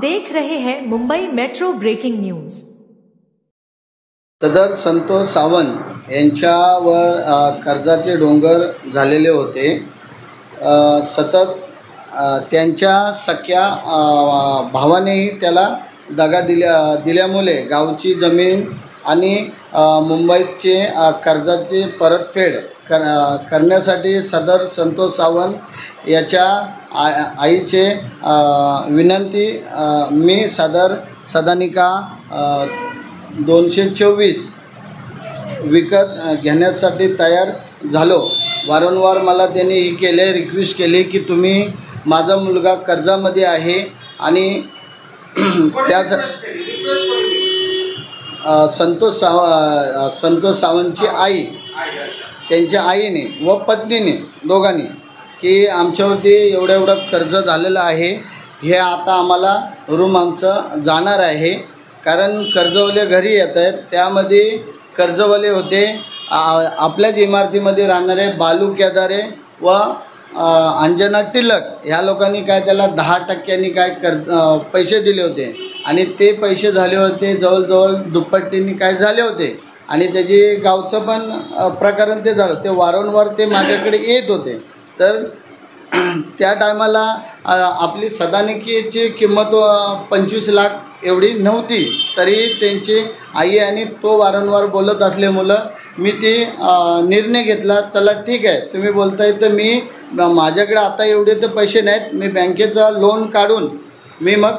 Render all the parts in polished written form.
देख रहे हैं मुंबई मेट्रो ब्रेकिंग न्यूज। सदर संतोष सावंत यांच्यावर कर्जाचे डोंगर झालेले होते। सतत त्यांच्या सख्या भावानेही त्याला दगा दिल्यामुळे गावची जमीन आणि मुंबईचे कर्जाची परतफेड करण्यासाठी सदर संतोष सावंत याच्या आईचे विनंती मी सदर सदनिका 224 विकत घेण्यासाठी तयार झालो। वारंवार मला त्यांनी हे केले, रिक्वेस्ट केली की तुम्ही माझा मुलगा कर्जामध्ये आहे आणि त्या संतोष सावंतची आई, त्यांच्या आईने व पत्नीने दोघांनी की आमच्यावरती एवढं कर्ज झालेलं आहे, हे आता आम्हाला रूम आमचं जाणार आहे। कारण कर्जवाले घरी येत आहेत, त्यामध्ये कर्जवाले होते आपल्याच इमारतीमध्ये राहणारे बालू केदारे व अंजना टिलक ह्या लोकांनी काय त्याला 10% काय कर्ज पैसे दिले होते आणि ते पैसे झाले होते जवळजवळ दुप्पटीने काय झाले होते आणि त्याची गावचं पण प्रकरण ते झालं। ते वारंवार ते माझ्याकडे येत होते। तर त्या टायमाला आपली सदानिकेची किंमत 25 लाख एवढी नव्हती, तरी त्यांची आई आणि तो वारंवार बोलत असल्यामुळं मी ती निर्णय घेतला, चला ठीक आहे तुम्ही बोलताय तर मी माझ्याकडे आता एवढे तर पैसे नाहीत, मी बँकेचा लोन काढून मी मग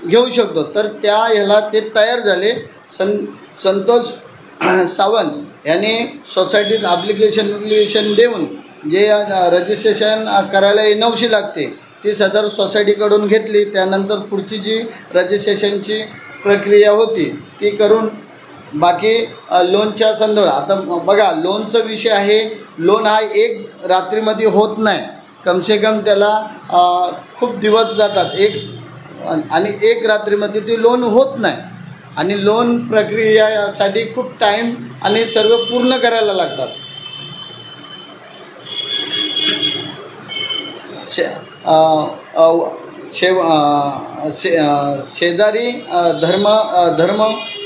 घेऊ शकतो। तर त्या ह्याला ते तयार झाले। संतोष सावंत यांनी सोसायटीत ॲप्लिकेशन देऊन जे रजिस्ट्रेशन करायला 900 लागते ती सदर सोसायटीकडून घेतली। त्यानंतर पुढची जी रजिस्ट्रेशनची प्रक्रिया होती ती करून बाकी लोनच्या संदर्भात आता बघा लोनचा विषय आहे। लोन हा एक रात्रीमध्ये होत नाही, कमसे कम त्याला खूप दिवस जातात आणि एक रात्रीमध्ये ते लोन होत नाही आणि लोन प्रक्रियासाठी खूप टाईम आणि सर्व पूर्ण करायला लागतात। शेजारी धर्म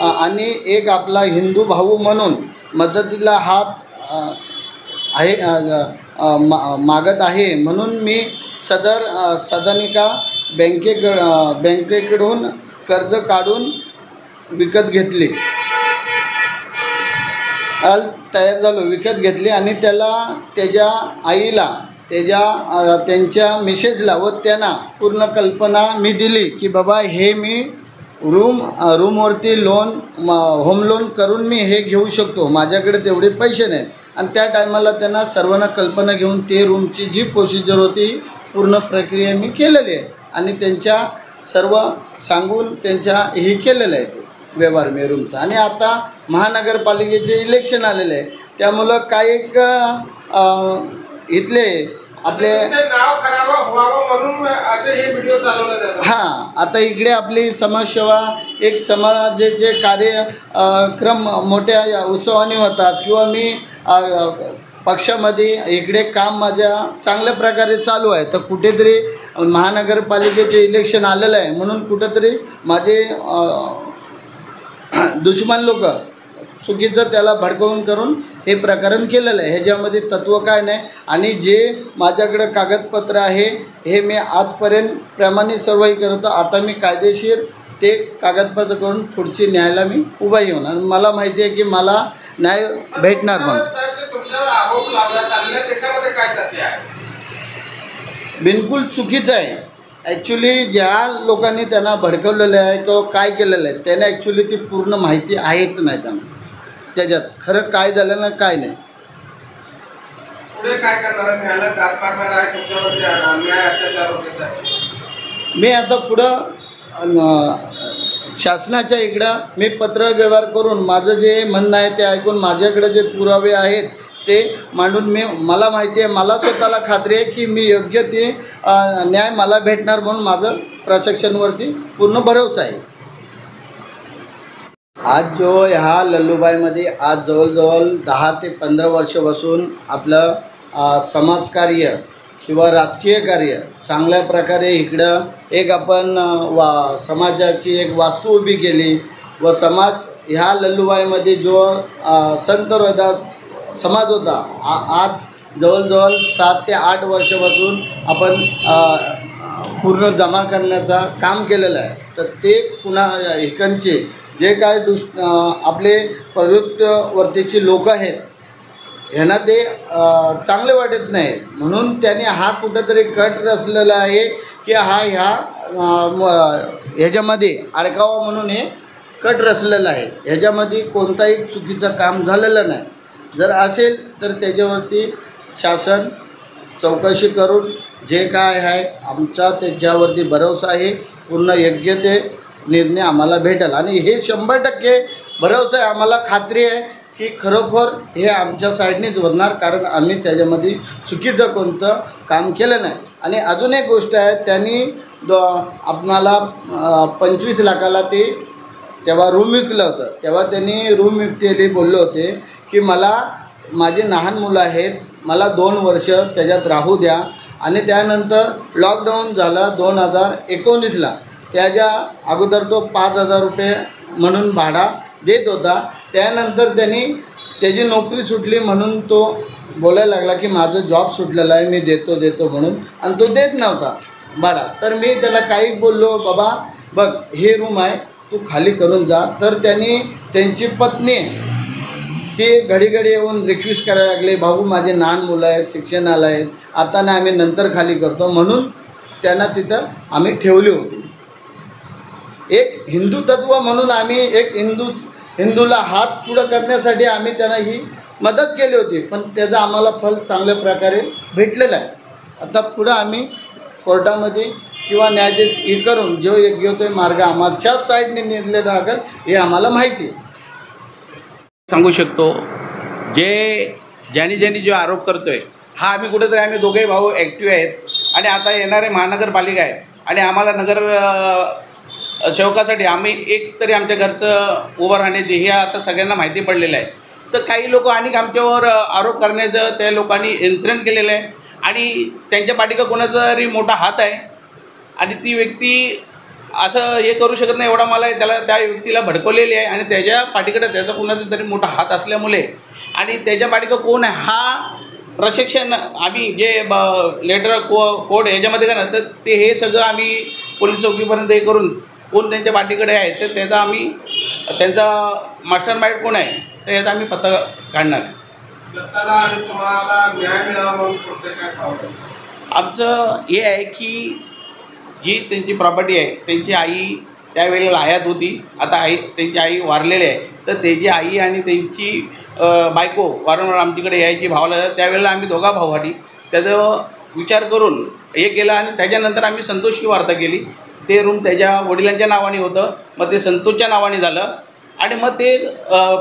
आणि एक आपला हिंदू भाऊ म्हणून मदतीला हात आहे मागत आहे, म्हणून मी सदर सदनिका बँकेकडून कर्ज काढून विकत घेतली, तयार झालो, विकत घेतली आणि त्याला त्याच्या आईला त्यांच्या मिसेसला व त्यांना पूर्ण कल्पना मी दिली की बाबा हे मी रूमवरती लोन होम लोन करून मी हे घेऊ शकतो, माझ्याकडे तेवढे पैसे नाहीत। आणि त्या टायमाला त्यांना सर्वांना कल्पना घेऊन ते रूमची जी प्रोसिजर होती पूर्ण प्रक्रिया मी केलेली आहे आणि त्यांच्या सर्व सांगून त्यांच्या हे केलेलं आहे ते व्यवहार मी रूमचा। आणि आता महानगरपालिकेचे इलेक्शन आलेले आहे, त्यामुळं काही एक इथले आपले नाव खराब व्हावं म्हणून असे हे व्हिडिओ चालवले जातात। हां, आता इकडे आपली समाजसेवा एक समाजाचे कार्यक्रम मोठ्या उत्सवाने होतात किंवा मी पक्षामध्ये इकडे काम माझ्या चांगल्या प्रकारे चालू आहे, तर कुठेतरी महानगरपालिकेचे इलेक्शन आलेलं आहे म्हणून कुठेतरी माझे दुश्मन लोक चुकीचं त्याला भडकवून करून हे प्रकरण केलेलं आहे। ह्याच्यामध्ये तत्त्व काय नाही आणि जे माझ्याकडे कागदपत्र आहे हे मी आजपर्यंत प्रमाणे सर्वही करतो। आता मी कायदेशीर ते कागदपत्र करून पुढची न्यायाला मी उभा येऊन आणि मला माहिती आहे की मला न्याय भेटणार म्हणून। तुमच्यावर आरोप लावण्यात आलेला त्याच्यामध्ये काय तथ्य आहे? बिलकुल चुकीचं आहे। ॲक्च्युली ज्या लोकांनी त्यांना भडकवलेलं आहे किंवा काय केलेलं आहे त्यांना ॲक्च्युली ती पूर्ण माहिती आहेच नाही त्यांना, त्याच्यात खरं काय झालं ना काय नाही। पुढे काय करणार? न्यायालयात दाद मागणार आहे तुमच्यावरती अन्याय अत्याचार होत आहे? मी आता पुढं शासनाच्या इकडं मी पत्र व्यवहार करून माझं जे म्हणणं आहे ते ऐकून माझ्याकडे जे पुरावे आहेत ते मांडून मला माहिती आहे, मला स्वतःला खात्री आहे की मी योग्य ते न्याय मला भेटणार म्हणून माझं प्रशासनावरती पूर्ण भरोसा आहे। आज जो ह्या लल्लूबाईमध्ये आज जवळजवळ 10 ते 15 वर्षापासून आपलं समाजकार्य किंवा राजकीय कार्य चांगल्या प्रकारे इकडं एक आपण समाजाची एक वास्तू उभी केली व समाज ह्या लल्लूबाईमध्ये जो संत रोहिदास समाज होता आज जवळजवळ 7 ते 8 वर्षापासून आपण पूर्ण जमा करण्याचा काम केलेलं आहे. तर ते पुन्हा इकडचे जे काय आपले प्रवृत्तीवरतीची लोक आहेत ह्यांना ते चांगले वाटत नाही, म्हणून त्याने हा कुठंतरी कट रचलेला आहे की ह्याच्यामध्ये अडकावा म्हणून हे कट रचलेला आहे. ह्याच्यामध्ये कोणताही चुकीचं काम झालेलं नाही. जर असेल तर त्याच्यावरती शासन चौकशी करून जे काय आहे आमचा त्याच्यावरती भरवसा आहे, पूर्ण योग्य ते निर्णय आम्हाला भेटेल. आणि हे 100% भरवसा आहे, आम्हाला खात्री आहे की खरोखर हे आमच्या साईडनेच होणार, कारण आम्ही त्याच्यामध्ये चुकीचं कोणतं काम केलं नाही. आणि अजून एक गोष्ट आहे, त्यांनी आपणाला 25 लाखाला ते तेव्हा रूम विकलं होतं. तेव्हा त्यांनी रूम विकतेली बोलले होते की मला माझी लहान मुलं आहेत, मला 2 वर्ष त्याच्यात राहू द्या. आणि त्यानंतर लॉकडाऊन झालं 2019ला. त्याच्या अगोदर तो 5,000 रुपये म्हणून भाडा देत होता. त्यानंतर त्यांनी त्याची नोकरी सुटली म्हणून तो बोलायला लागला की माझं जॉब सुटलेला आहे, मी देतो म्हणून, आणि तो देत नव्हता भाडा. तर मी त्याला काही बोललो, बाबा बघ हे रूम आहे, तू खाली करून जा. तर त्यांची पत्नी ते घडी येऊन रिक्वेस्ट करायला लागले, भाऊ माझे लहान मुलं आहेत, शिक्षणाला आहेत, आता नाही आम्ही नंतर खाली करतो, म्हणून त्यांना तिथं आम्ही ठेवली होती. एक हिंदू तत्व म्हणून आम्ही एक हिंदूला हात पुढं करण्यासाठी आम्ही त्यांना ही मदत केली होती, पण त्याचं आम्हाला फल चांगल्या प्रकारे भेटलेलं आहे. आता पुढं आम्ही कोर्टामध्ये किंवा न्यायाधीश हे करून जो योग्य तो मार्ग आमच्याच साईडने निर्णय लागेल हे आम्हाला माहिती आहे. सांगू शकतो ज्यांनी जो आरोप करतोय हा आम्ही दोघेही भाऊ ॲक्टिव्ह आहेत. आणि आता येणारे महानगरपालिका आहे आणि आम्हाला नगर सेवकासाठी आम्ही एक तरी आमच्या घरचं उभं राहण्याचे हे आता सगळ्यांना माहिती पडलेलं आहे. तर काही लोक आणि आमच्यावर आरोप करण्याचं त्या लोकांनी यंत्रण केलेलं आहे आणि त्यांच्या पाठीका कोणाचा तरी मोठा हात आहे आणि ती व्यक्ती असं हे करू शकत नाही एवढा मला त्या व्यक्तीला भडकवलेली आहे. आणि त्याच्या पाठीकडे त्याचा कोणाचा तरी मोठा हात असल्यामुळे आणि त्याच्या पाठीका कोण आहे हा प्रशिक्षण आम्ही जे लेटर कोड ह्याच्यामध्ये का ना, तर ते हे सगळं आम्ही पोलीस चौकीपर्यंत हे करून कोण त्यांच्या पाठीकडे आहे तर त्याचा आम्ही त्यांचा मास्टर माइंड कोण आहे तर याचा आम्ही पत्ता काढणार आहे. आमचं हे आहे की जी त्यांची प्रॉपर्टी आहे त्यांची आई त्यावेळेला हयात होती, आता त्यांची आई वारलेली आहे. तर त्याची आई आणि त्यांची बायको वारंवार आमच्याकडे यायची भावाला. त्यावेळेला आम्ही दोघा भावासाठी त्याचा विचार करून हे केलं आणि त्याच्यानंतर आम्ही संतोषची वार्ता केली. ते रूम त्याच्या वडिलांच्या नावाने होतं, मग ते संतोषच्या नावाने झालं आणि मग ते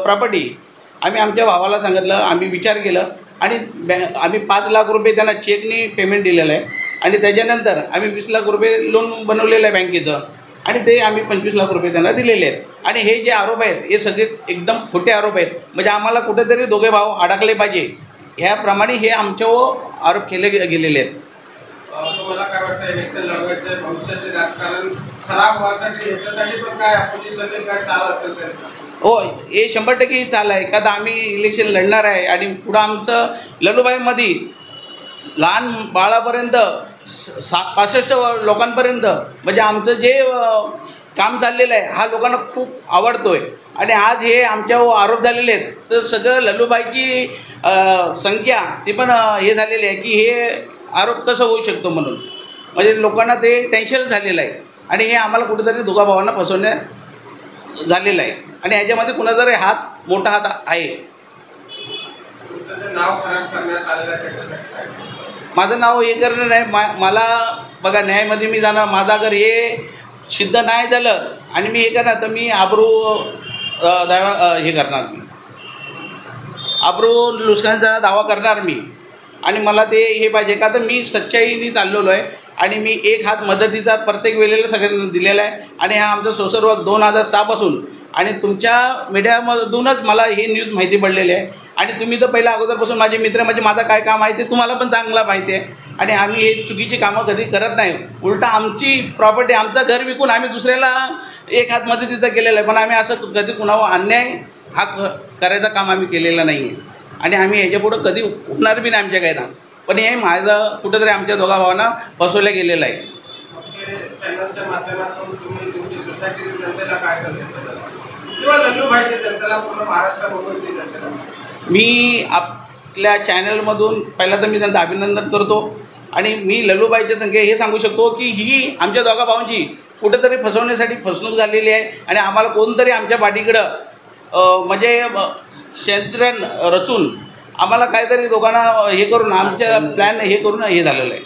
प्रॉपर्टी आम्ही आमच्या भावाला सांगितलं, आम्ही विचार केलं आणि आम्ही 5 लाख रुपये त्यांना चेकनी पेमेंट दिलेलं आहे आणि त्याच्यानंतर आम्ही 20 लाख रुपये लोन बनवलेलं आहे बँकेचं आणि ते आम्ही 25 लाख रुपये त्यांना दिलेले आहेत. आणि हे जे आरोप आहेत हे सगळे एकदम खोटे आरोप आहेत. म्हणजे आम्हाला कुठेतरी दोघे भाव अडकले पाहिजे ह्याप्रमाणे हे आमच्यावर आरोप केले गेलेले आहेत. मला काय वाटतं इलेक्शन लढवायचं भविष्याचे राजकारण खराब व्हायसाठी याच्यासाठी पण काय अपोजिशनने काय चाल असेल त्यांचा? हो, हे 100% चाल आहे. एखादा आम्ही इलेक्शन लढणार आहे आणि पुढं आमचं लल्लूबाईमध्ये लहान बाळापर्यंत 65 लोकांपर्यंत म्हणजे आमचं जे काम चाललेलं आहे हा लोकांना खूप आवडतो आहे. आणि आज हे आमच्यावर आरोप झालेले आहेत तर सगळं लल्लूबाईची संख्या ती पण हे झालेली आहे की हे आरोप कसं होऊ शकतो म्हणून. म्हणजे लोकांना ते टेन्शन झालेलं आहे आणि हे आम्हाला कुठेतरी दोघा भावांना फसवण्यात झालेलं आहे आणि ह्याच्यामध्ये कुणाचा तरी मोठा हात आहे. नाव खराब करण्यात आलेलं आहे त्याच्यासाठी काय? माझं नाव हे करणं नाही, मला बघा न्यायामध्ये मी जाणार, माझं अगर हे सिद्ध नाही झालं आणि मी हे करणार तर मी आबरू हे करणार, मी आबरू नुकसानचा दावा करणार मी. आणि मला ते हे पाहिजे का तर मी सच्चाईने चाललेलो आहे आणि मी एक हात मदतीचा प्रत्येक वेळेला सगळ्यांना दिलेला आहे. आणि हा आमचा सोशल वर्क 2006 पासून आणि तुमच्या मीडियामधूनच मला हे न्यूज माहिती पडलेली आहे आणि तुम्ही तर पहिल्या अगोदरपासून माझे मित्र, म्हणजे माझं काय काम आहे ते तुम्हाला पण चांगलं माहिती आहे. आणि आम्ही हे चुकीची कामं कधी करत नाही. उलटा आमची प्रॉपर्टी, आमचं घर विकून आम्ही दुसऱ्याला एक हात मदतीचं केलेलं आहे. पण आम्ही असं कधी कुणावर अन्याय हा करायचं काम आम्ही केलेलं नाही आहे. आणि आम्ही ह्याच्यापुढं कधी होणार बी नाही आमच्या काही ना. पण हे माझं कुठंतरी आमच्या दोघा भावांना फसवलं गेलेलं आहे. चॅनलच्या माध्यमातून तुम्ही तुमची सोसायटीतील जनतेला काय संदेश देता किंवा लल्लूभाईच्या जनतेला, पूर्ण महाराष्ट्र मुंबईच्या जनतेला? मी आपल्या चॅनलमधून पहिला तर मी त्यांचं अभिनंदन करतो. आणि मी लल्लूबाईच्या संख्या हे सांगू शकतो की ही आमच्या दोघा भावांची कुठेतरी फसवण्यासाठी फसवणूक झालेली आहे. आणि आम्हाला कोणतरी आमच्या पाठीकडं म्हणजे षड्यंत्र रचून आम्हाला काहीतरी दोघांना हे करून, आमच्या प्लॅन हे करून हे झालेलं आहे.